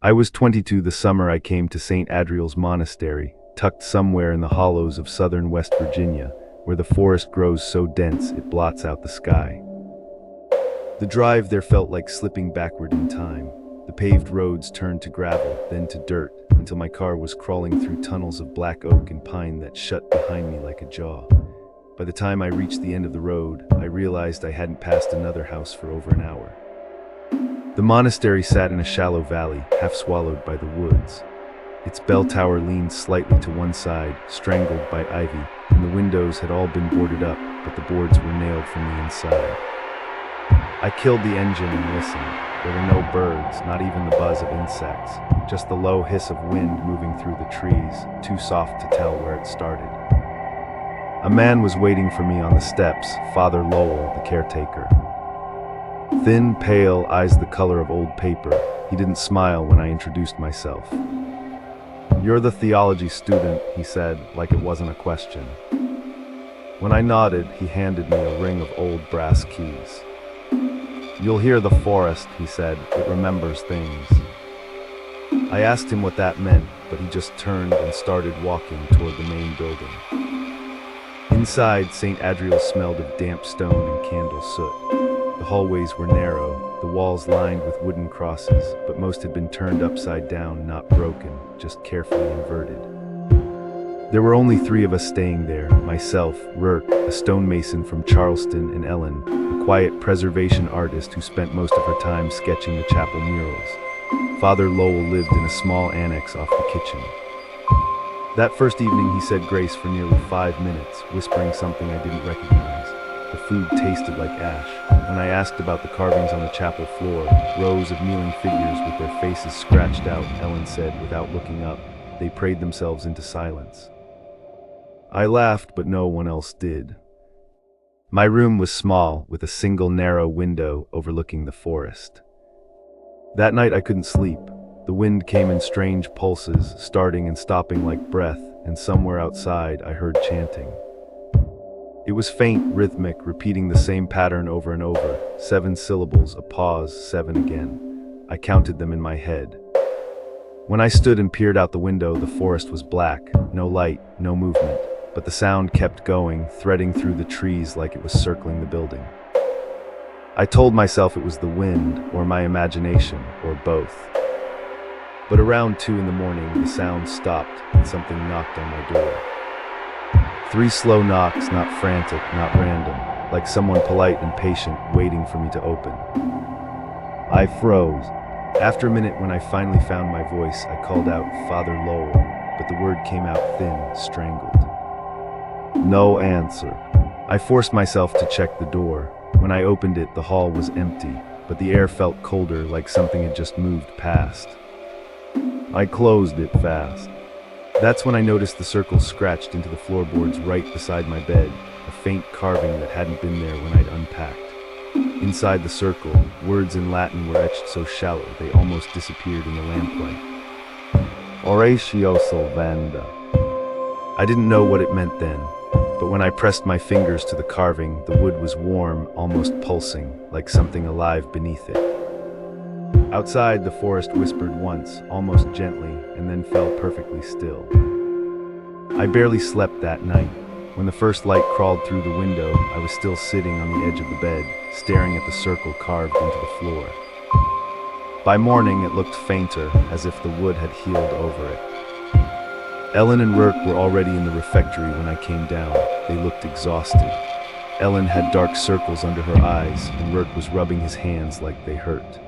I was 22 the summer I came to St. Adriel's Monastery, tucked somewhere in the hollows of southern West Virginia, where the forest grows so dense it blots out the sky. The drive there felt like slipping backward in time. The paved roads turned to gravel, then to dirt, until my car was crawling through tunnels of black oak and pine that shut behind me like a jaw. By the time I reached the end of the road, I realized I hadn't passed another house for over an hour. The monastery sat in a shallow valley, half swallowed by the woods. Its bell tower leaned slightly to one side, strangled by ivy, and the windows had all been boarded up, but the boards were nailed from the inside. I killed the engine and listened. There were no birds, not even the buzz of insects, just the low hiss of wind moving through the trees, too soft to tell where it started. A man was waiting for me on the steps, Father Lowell, the caretaker. Thin, pale, eyes the color of old paper. He didn't smile when I introduced myself. "You're the theology student," he said, like it wasn't a question. When I nodded, he handed me a ring of old brass keys. "You'll hear the forest," he said, "it remembers things." I asked him what that meant, but he just turned and started walking toward the main building. Inside, St. Adriel smelled of damp stone and candle soot. The hallways were narrow, the walls lined with wooden crosses, but most had been turned upside down, not broken, just carefully inverted. There were only 3 of us staying there, myself, Rourke, a stonemason from Charleston, and Ellen, a quiet preservation artist who spent most of her time sketching the chapel murals. Father Lowell lived in a small annex off the kitchen. That first evening he said grace for nearly 5 minutes, whispering something I didn't recognize. The food tasted like ash. When I asked about the carvings on the chapel floor, rows of kneeling figures with their faces scratched out, Ellen said without looking up, they prayed themselves into silence. I laughed, but no one else did. My room was small, with a single narrow window overlooking the forest. That night I couldn't sleep. The wind came in strange pulses, starting and stopping like breath, and somewhere outside I heard chanting. It was faint, rhythmic, repeating the same pattern over and over, 7 syllables, a pause, 7 again. I counted them in my head. When I stood and peered out the window, the forest was black, no light, no movement, but the sound kept going, threading through the trees like it was circling the building. I told myself it was the wind, or my imagination, or both. But around 2 in the morning, the sound stopped, and something knocked on my door. 3 slow knocks, not frantic, not random, like someone polite and patient waiting for me to open. I froze. After a minute, when I finally found my voice, I called out, "Father Lowell," but the word came out thin, strangled. No answer. I forced myself to check the door. When I opened it, the hall was empty, but the air felt colder, like something had just moved past. I closed it fast. That's when I noticed the circle scratched into the floorboards right beside my bed, a faint carving that hadn't been there when I'd unpacked. Inside the circle, words in Latin were etched so shallow they almost disappeared in the lamplight. Oratio Solvenda. I didn't know what it meant then, but when I pressed my fingers to the carving, the wood was warm, almost pulsing, like something alive beneath it. Outside, the forest whispered once, almost gently, and then fell perfectly still. I barely slept that night. When the first light crawled through the window, I was still sitting on the edge of the bed, staring at the circle carved into the floor. By morning, it looked fainter, as if the wood had healed over it. Ellen and Rourke were already in the refectory when I came down. They looked exhausted. Ellen had dark circles under her eyes, and Rourke was rubbing his hands like they hurt.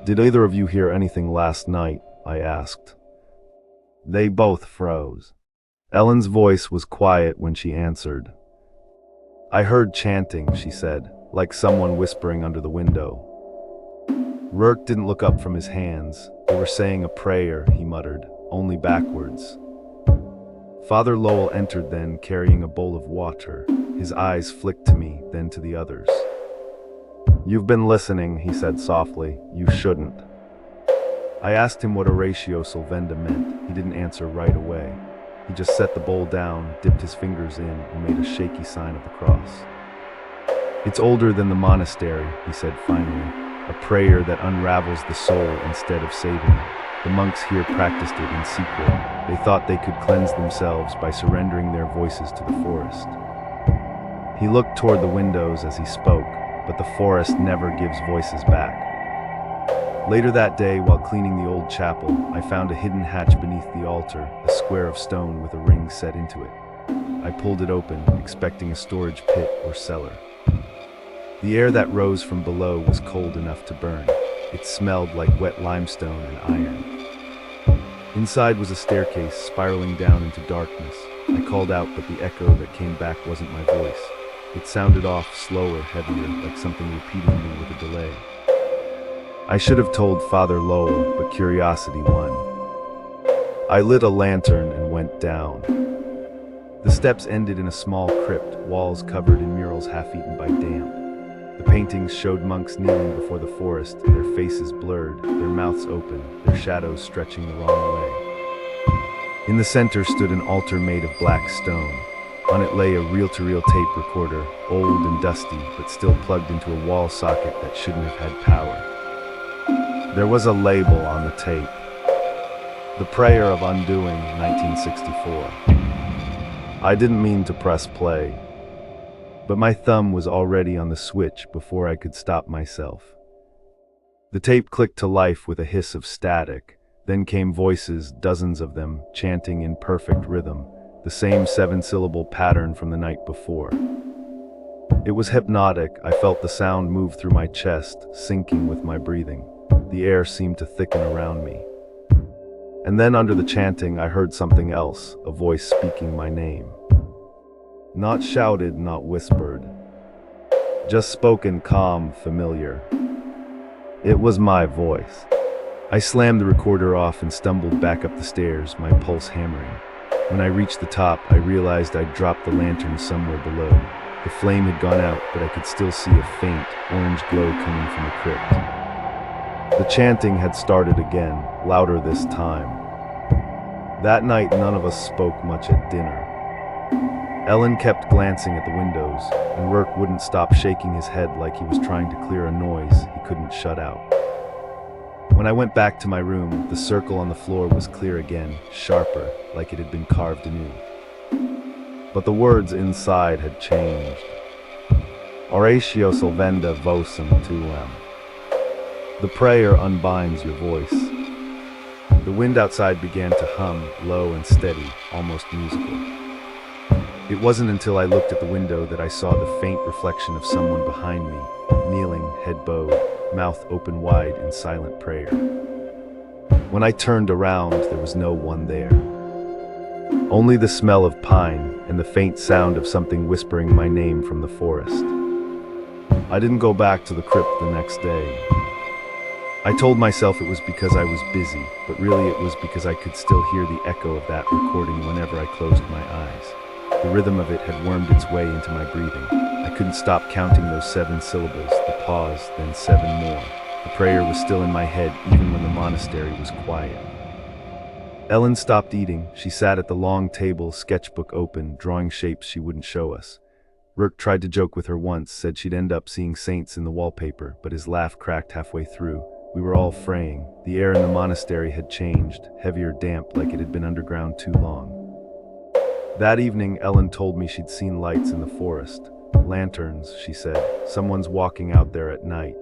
"Did either of you hear anything last night?" I asked. They both froze. Ellen's voice was quiet when she answered. "I heard chanting," she said, like someone whispering under the window. Rourke didn't look up from his hands. "They were saying a prayer," he muttered, "only backwards." Father Lowell entered then, carrying a bowl of water. His eyes flicked to me, then to the others. "You've been listening," he said softly. "You shouldn't." I asked him what Oratio Solvenda meant. He didn't answer right away. He just set the bowl down, dipped his fingers in, and made a shaky sign of the cross. "It's older than the monastery," he said finally. a prayer that unravels the soul instead of saving it. The monks here practiced it in secret. They thought they could cleanse themselves by surrendering their voices to the forest. He looked toward the windows as he spoke, but the forest never gives voices back. Later that day, while cleaning the old chapel, I found a hidden hatch beneath the altar, a square of stone with a ring set into it. I pulled it open, expecting a storage pit or cellar. The air that rose from below was cold enough to burn. It smelled like wet limestone and iron. Inside was a staircase spiraling down into darkness. I called out, but the echo that came back wasn't my voice. It sounded off, slower, heavier, like something repeating me with a delay. I should have told Father Lowell, but curiosity won. I lit a lantern and went down. The steps ended in a small crypt, walls covered in murals half-eaten by damp. The paintings showed monks kneeling before the forest, their faces blurred, their mouths open, their shadows stretching the wrong way. In the center stood an altar made of black stone. On it lay a reel-to-reel tape recorder, old and dusty, but still plugged into a wall socket that shouldn't have had power. There was a label on the tape. The Prayer of Undoing, 1964. I didn't mean to press play, but my thumb was already on the switch before I could stop myself. The tape clicked to life with a hiss of static. Then came voices, dozens of them, chanting in perfect rhythm, the same 7-syllable pattern from the night before. It was hypnotic. I felt the sound move through my chest, syncing with my breathing. The air seemed to thicken around me. And then under the chanting, I heard something else, a voice speaking my name. Not shouted, not whispered. Just spoken, calm, familiar. It was my voice. I slammed the recorder off and stumbled back up the stairs, my pulse hammering. When I reached the top, I realized I'd dropped the lantern somewhere below. The flame had gone out, but I could still see a faint, orange glow coming from the crypt. The chanting had started again, louder this time. That night, none of us spoke much at dinner. Ellen kept glancing at the windows, and Rourke wouldn't stop shaking his head like he was trying to clear a noise he couldn't shut out. When I went back to my room, the circle on the floor was clear again, sharper, like it had been carved anew. But the words inside had changed. Oratio Solvenda vocem tuam. The prayer unbinds your voice. The wind outside began to hum, low and steady, almost musical. It wasn't until I looked at the window that I saw the faint reflection of someone behind me, kneeling, head bowed, mouth open wide in silent prayer. When I turned around, there was no one there. Only the smell of pine and the faint sound of something whispering my name from the forest. I didn't go back to the crypt the next day. I told myself it was because I was busy, but really it was because I could still hear the echo of that recording whenever I closed my eyes. The rhythm of it had wormed its way into my breathing. I couldn't stop counting those 7 syllables, the pause, then 7 more. The prayer was still in my head even when the monastery was quiet. Ellen stopped eating. She sat at the long table, sketchbook open, drawing shapes she wouldn't show us. Rourke tried to joke with her once, said she'd end up seeing saints in the wallpaper, but his laugh cracked halfway through. We were all fraying. The air in the monastery had changed, heavier, damp, like it had been underground too long. That evening, Ellen told me she'd seen lights in the forest. Lanterns, she said. Someone's walking out there at night.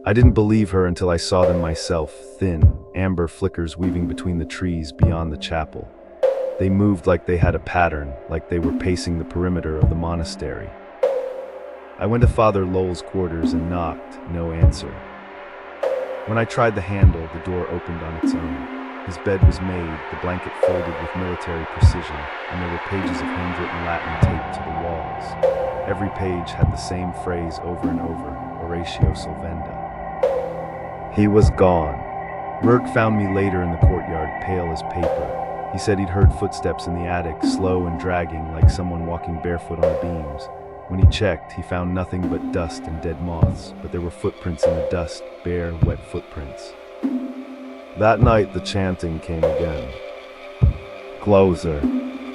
I didn't believe her until I saw them myself, thin, amber flickers weaving between the trees beyond the chapel. They moved like they had a pattern, like they were pacing the perimeter of the monastery. I went to Father Lowell's quarters and knocked, no answer. When I tried the handle, the door opened on its own. His bed was made, the blanket folded with military precision, and there were pages of handwritten Latin taped to the walls. Every page had the same phrase over and over, Oratio Solvenda. He was gone. Rourke found me later in the courtyard, pale as paper. He said he'd heard footsteps in the attic, slow and dragging, like someone walking barefoot on the beams. When he checked, he found nothing but dust and dead moths, but there were footprints in the dust, bare, wet footprints. That night, the chanting came again. Closer.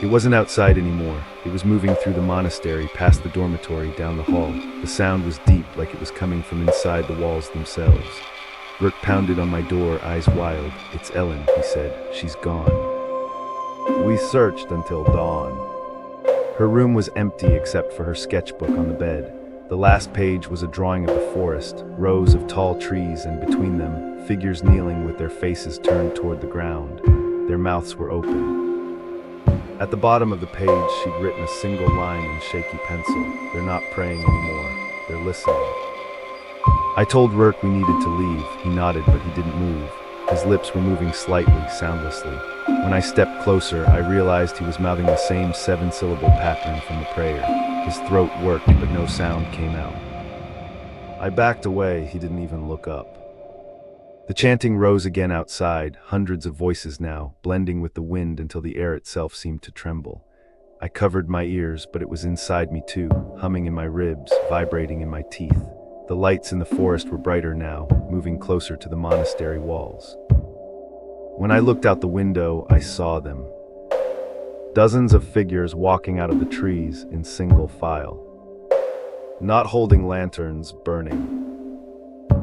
It wasn't outside anymore. It was moving through the monastery, past the dormitory, down the hall. The sound was deep, like it was coming from inside the walls themselves. Rourke pounded on my door, eyes wild. "It's Ellen," he said. "She's gone." We searched until dawn. Her room was empty except for her sketchbook on the bed. The last page was a drawing of the forest, rows of tall trees, and between them, figures kneeling with their faces turned toward the ground. Their mouths were open. At the bottom of the page, she'd written a single line in shaky pencil. "They're not praying anymore. They're listening." I told Rourke we needed to leave. He nodded, but he didn't move. His lips were moving slightly, soundlessly. When I stepped closer, I realized he was mouthing the same 7-syllable pattern from the prayer. His throat worked, but no sound came out. I backed away. He didn't even look up. The chanting rose again outside, hundreds of voices now, blending with the wind until the air itself seemed to tremble. I covered my ears, but it was inside me too, humming in my ribs, vibrating in my teeth. The lights in the forest were brighter now, moving closer to the monastery walls. When I looked out the window, I saw them. Dozens of figures walking out of the trees in single file. Not holding lanterns, burning.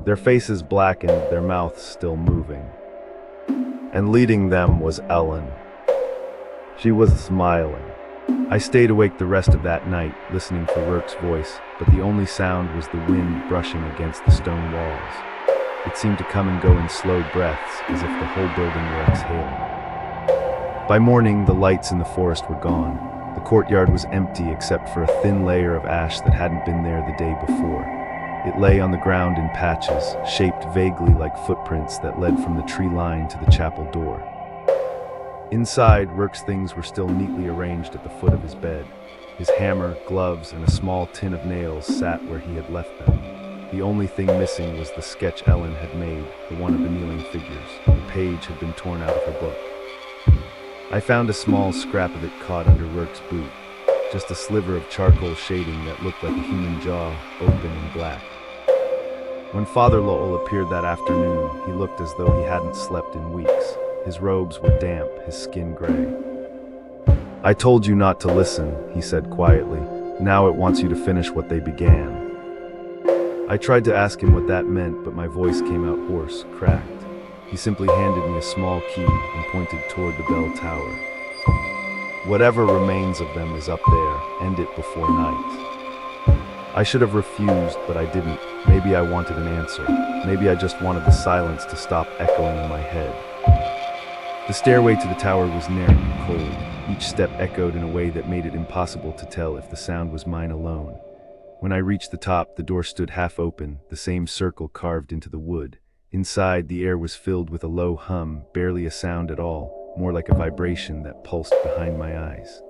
Their faces blackened, their mouths still moving. And leading them was Ellen. She was smiling. I stayed awake the rest of that night, listening for Rourke's voice, but the only sound was the wind brushing against the stone walls. It seemed to come and go in slow breaths, as if the whole building were exhaling. By morning, the lights in the forest were gone. The courtyard was empty except for a thin layer of ash that hadn't been there the day before. It lay on the ground in patches, shaped vaguely like footprints that led from the tree line to the chapel door. Inside, Rourke's things were still neatly arranged at the foot of his bed. His hammer, gloves, and a small tin of nails sat where he had left them. The only thing missing was the sketch Ellen had made, the one of the kneeling figures. The page had been torn out of her book. I found a small scrap of it caught under Rourke's boot, just a sliver of charcoal shading that looked like a human jaw, open and black. When Father Lowell appeared that afternoon, he looked as though he hadn't slept in weeks. His robes were damp, his skin gray. "I told you not to listen," he said quietly. "Now it wants you to finish what they began." I tried to ask him what that meant, but my voice came out hoarse, cracked. He simply handed me a small key and pointed toward the bell tower. "Whatever remains of them is up there. End it before night." I should have refused, but I didn't. Maybe I wanted an answer. Maybe I just wanted the silence to stop echoing in my head. The stairway to the tower was narrow and cold. Each step echoed in a way that made it impossible to tell if the sound was mine alone. When I reached the top, the door stood half open, the same circle carved into the wood. Inside, the air was filled with a low hum, barely a sound at all, more like a vibration that pulsed behind my eyes.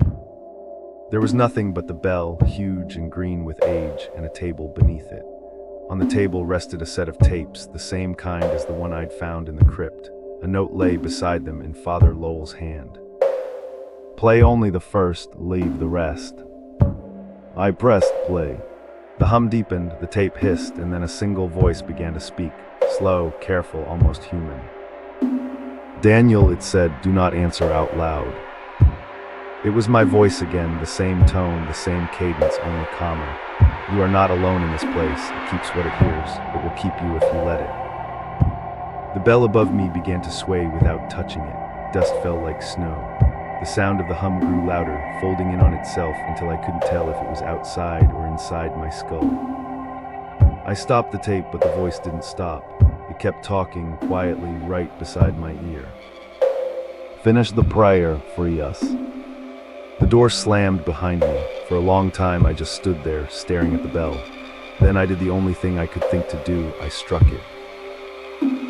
There was nothing but the bell, huge and green with age, and a table beneath it. On the table rested a set of tapes, the same kind as the one I'd found in the crypt. A note lay beside them in Father Lowell's hand. "Play only the first, leave the rest." I pressed play. The hum deepened, the tape hissed, and then a single voice began to speak, slow, careful, almost human. "Daniel," it said, "do not answer out loud." It was my voice again, the same tone, the same cadence, only calmer. "You are not alone in this place. It keeps what it hears. It will keep you if you let it." The bell above me began to sway without touching it. Dust fell like snow. The sound of the hum grew louder, folding in on itself until I couldn't tell if it was outside or inside my skull. I stopped the tape, but the voice didn't stop. It kept talking quietly right beside my ear. "Finish the prayer, free us." The door slammed behind me. For a long time I just stood there, staring at the bell. Then I did the only thing I could think to do. I struck it.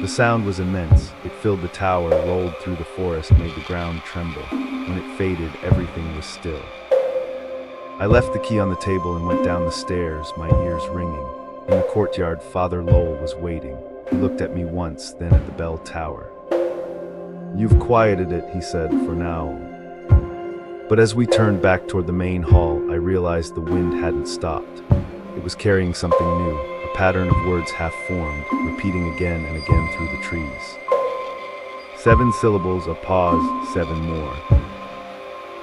The sound was immense. It filled the tower, rolled through the forest, made the ground tremble. When it faded, everything was still. I left the key on the table and went down the stairs, my ears ringing. In the courtyard, Father Lowell was waiting. He looked at me once, then at the bell tower. "You've quieted it," he said, "for now." But as we turned back toward the main hall, I realized the wind hadn't stopped. It was carrying something new, a pattern of words half-formed, repeating again and again through the trees. 7 syllables, a pause, 7 more.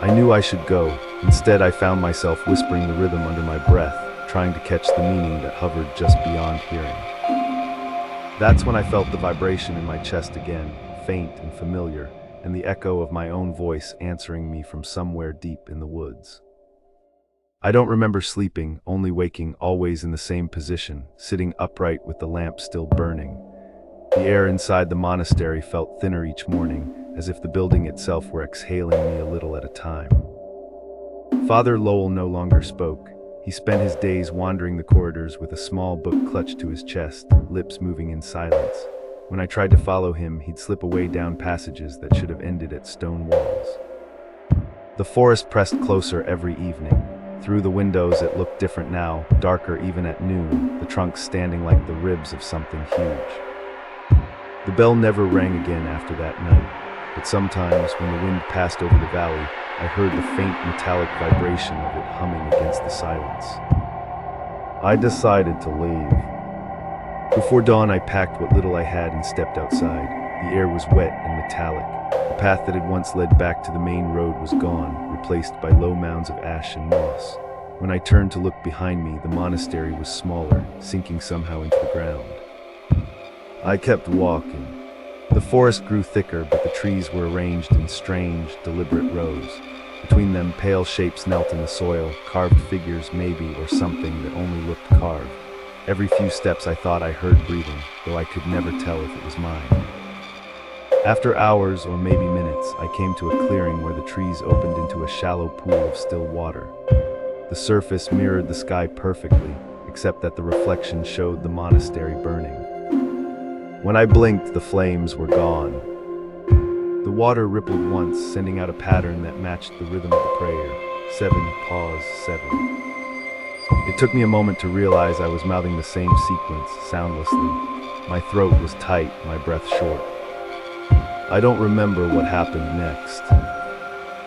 I knew I should go. Instead, I found myself whispering the rhythm under my breath, trying to catch the meaning that hovered just beyond hearing. That's when I felt the vibration in my chest again, faint and familiar, and the echo of my own voice answering me from somewhere deep in the woods. I don't remember sleeping, only waking, always in the same position, sitting upright with the lamp still burning. The air inside the monastery felt thinner each morning, as if the building itself were exhaling me a little at a time. Father Lowell no longer spoke. He spent his days wandering the corridors with a small book clutched to his chest, lips moving in silence. When I tried to follow him, he'd slip away down passages that should have ended at stone walls. The forest pressed closer every evening. Through the windows it looked different now, darker even at noon, the trunks standing like the ribs of something huge. The bell never rang again after that night, but sometimes when the wind passed over the valley, I heard the faint metallic vibration of it humming against the silence. I decided to leave. Before dawn I packed what little I had and stepped outside. The air was wet and metallic. The path that had once led back to the main road was gone, replaced by low mounds of ash and moss. When I turned to look behind me, the monastery was smaller, sinking somehow into the ground. I kept walking. The forest grew thicker, but the trees were arranged in strange, deliberate rows. Between them, pale shapes knelt in the soil, carved figures maybe, or something that only looked carved. Every few steps I thought I heard breathing, though I could never tell if it was mine. After hours, or maybe minutes, I came to a clearing where the trees opened into a shallow pool of still water. The surface mirrored the sky perfectly, except that the reflection showed the monastery burning. When I blinked, the flames were gone. The water rippled once, sending out a pattern that matched the rhythm of the prayer. 7, pause, 7. It took me a moment to realize I was mouthing the same sequence, soundlessly. My throat was tight, my breath short. I don't remember what happened next.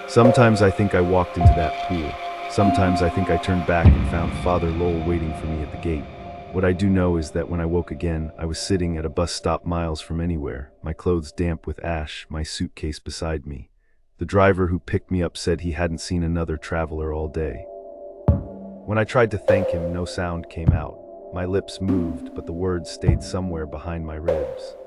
Sometimes I think I walked into that pool. Sometimes I think I turned back and found Father Lowell waiting for me at the gate. What I do know is that when I woke again, I was sitting at a bus stop miles from anywhere, my clothes damp with ash, my suitcase beside me. The driver who picked me up said he hadn't seen another traveler all day. When I tried to thank him, no sound came out. My lips moved, but the words stayed somewhere behind my ribs.